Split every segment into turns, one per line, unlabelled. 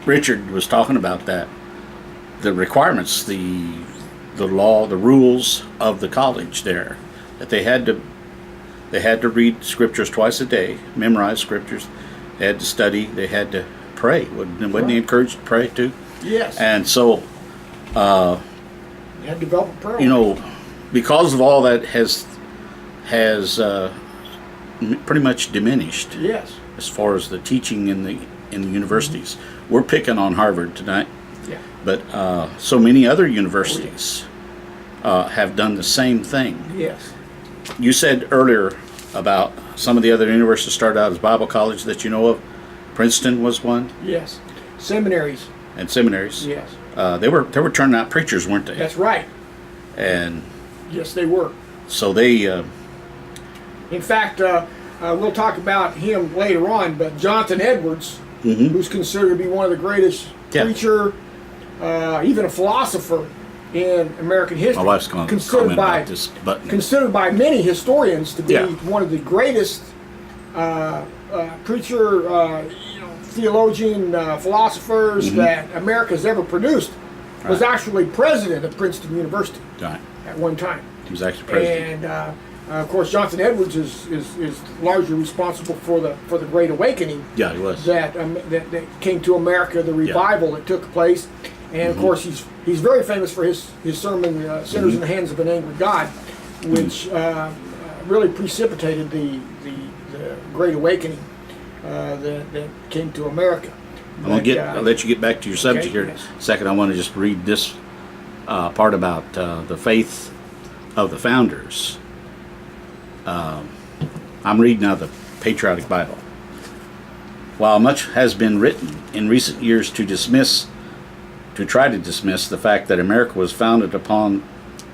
Richard was talking about that, the requirements, the law, the rules of the college there, that they had to read scriptures twice a day, memorize scriptures, they had to study, they had to pray. Wasn't he encouraged to pray too?
Yes.
And so,
You had to develop a prayer.
you know, because of all that has pretty much diminished
Yes.
as far as the teaching in the universities. We're picking on Harvard tonight,
Yeah.
but so many other universities have done the same thing.
Yes.
You said earlier about some of the other universities started out as Bible college that you know of. Princeton was one,
Yes. Seminaries.
and seminaries.
Yes.
They were turning out preachers, weren't they?
That's right.
And
Yes, they were.
so they.
In fact, we'll talk about him later on, but Jonathan Edwards, who's considered to be one of the greatest
Yeah.
preacher, even a philosopher in American history,
My wife's going to comment about this button.
considered by many historians to be
Yeah.
one of the greatest preacher, theologian, philosophers that America's ever produced, was
Right.
actually president of Princeton University
Right.
at one time.
He was actually president.
And of course, Jonathan Edwards is largely responsible for the Great Awakening
Yeah, he was.
that came to America, the revival that took place. And of course, he's very famous for his sermon, "Sinners in the Hands of an Angry God," which really precipitated the Great Awakening that came to America.
I'll let you get back to your subject
okay,
here in
yes.
a second. I want to just read this part about the faith of the founders. I'm reading out the Patriotic Bible. While much has been written in recent years to try to dismiss the fact that America was founded upon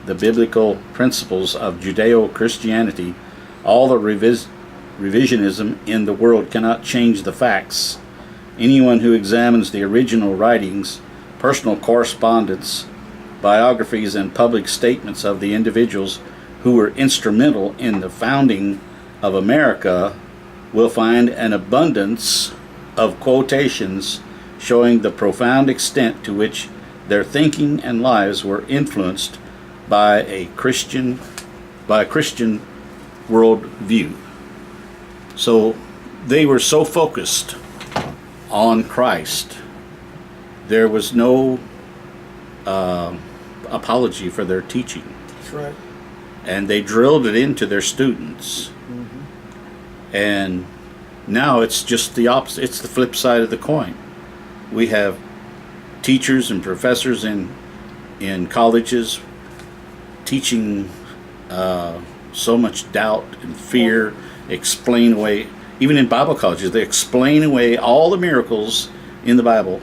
the biblical principles of Judeo-Christianity, all the revisionism in the world cannot change the facts. Anyone who examines the original writings, personal correspondence, biographies, and public statements of the individuals who were instrumental in the founding of America will find an abundance of quotations showing the profound extent to which their thinking and lives were influenced by a Christian world view. So they were so focused on Christ, there was no apology for their teaching.
That's right.
And they drilled it into their students. And now it's just the opposite. It's the flip side of the coin. We have teachers and professors in colleges teaching so much doubt and fear, explain away. Even in Bible colleges, they explain away all the miracles in the Bible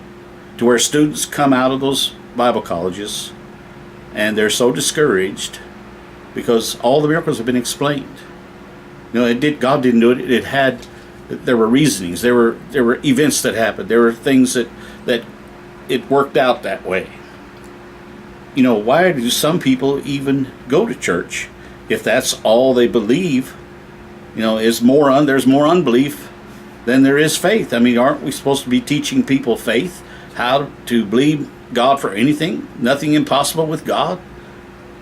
to where students come out of those Bible colleges and they're so discouraged because all the miracles have been explained. You know, God didn't do it. There were reasonings. There were events that happened. There were things that it worked out that way. You know, why do some people even go to church if that's all they believe? You know, there's more unbelief than there is faith. I mean, aren't we supposed to be teaching people faith, how to believe God for anything? Nothing impossible with God.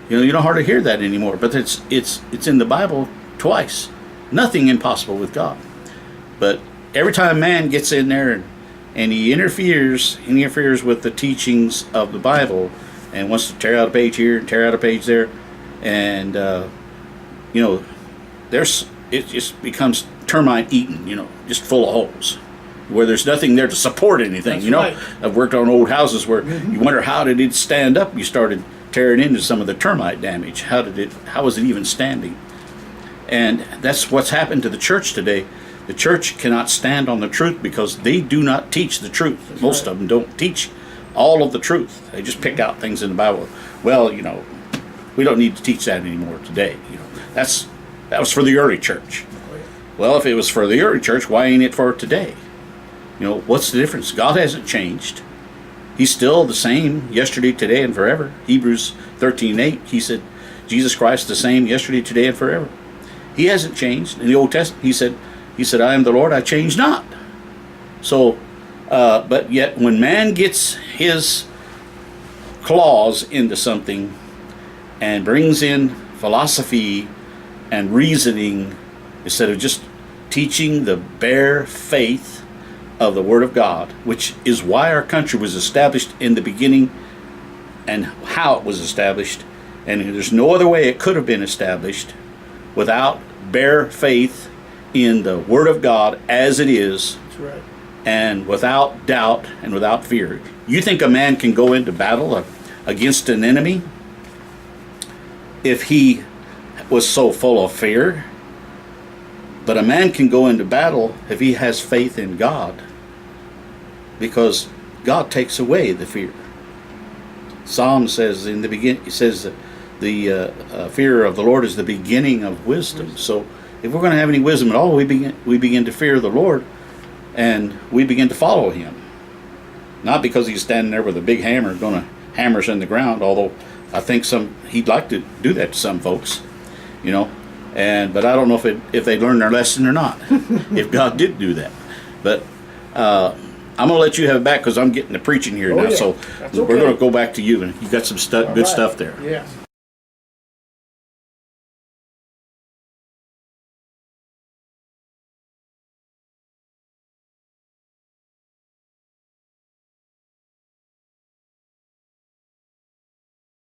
You know, you don't hardly hear that anymore. But it's in the Bible twice. Nothing impossible with God. But every time man gets in there and he interferes with the teachings of the Bible and wants to tear out a page here and tear out a page there, and you know, it just becomes termite eaten, you know, just full of holes, where there's nothing there to support anything.
That's
you know,
right.
I've worked on old houses where you wonder how did it stand up. You started tearing into some of the termite damage. How was it even standing? And that's what's happened to the church today. The church cannot stand on the truth because they do not teach the truth.
That's
Most
right.
of them don't teach all of the truth. They just pick out things in the Bible. Well, you know, we don't need to teach that anymore today. You know, that was for the early church. Well, if it was for the early church, why ain't it for today? You know, what's the difference? God hasn't changed. He's still the same yesterday, today, and forever. Hebrews 13:8, he said, Jesus Christ the same yesterday, today, and forever. He hasn't changed. In the Old Testament, he said, I am the Lord, I change not. So But yet, when man gets his claws into something and brings in philosophy and reasoning instead of just teaching the bare faith of the Word of God, which is why our country was established in the beginning and how it was established, and there's no other way it could have been established without bare faith in the Word of God as it is.
That's right.
And without doubt and without fear. You think a man can go into battle against an enemy if he was so full of fear? But a man can go into battle if he has faith in God, because God takes away the fear. Psalm says in the beginning, it says that the fear of the Lord is the beginning of wisdom. So if we're going to have any wisdom at all, we begin to fear the Lord, and we begin to follow Him. Not because He's standing there with a big hammer going to hammer us in the ground, although I think He'd like to do that to some folks, you know. But I don't know if they learned their lesson or not, if God did do that. But I'm going to let you have it back because I'm getting to preaching here now.
Yeah.
So
That's
we're
okay.
going to go back to you, and you got some good
right.
stuff there.
Yeah.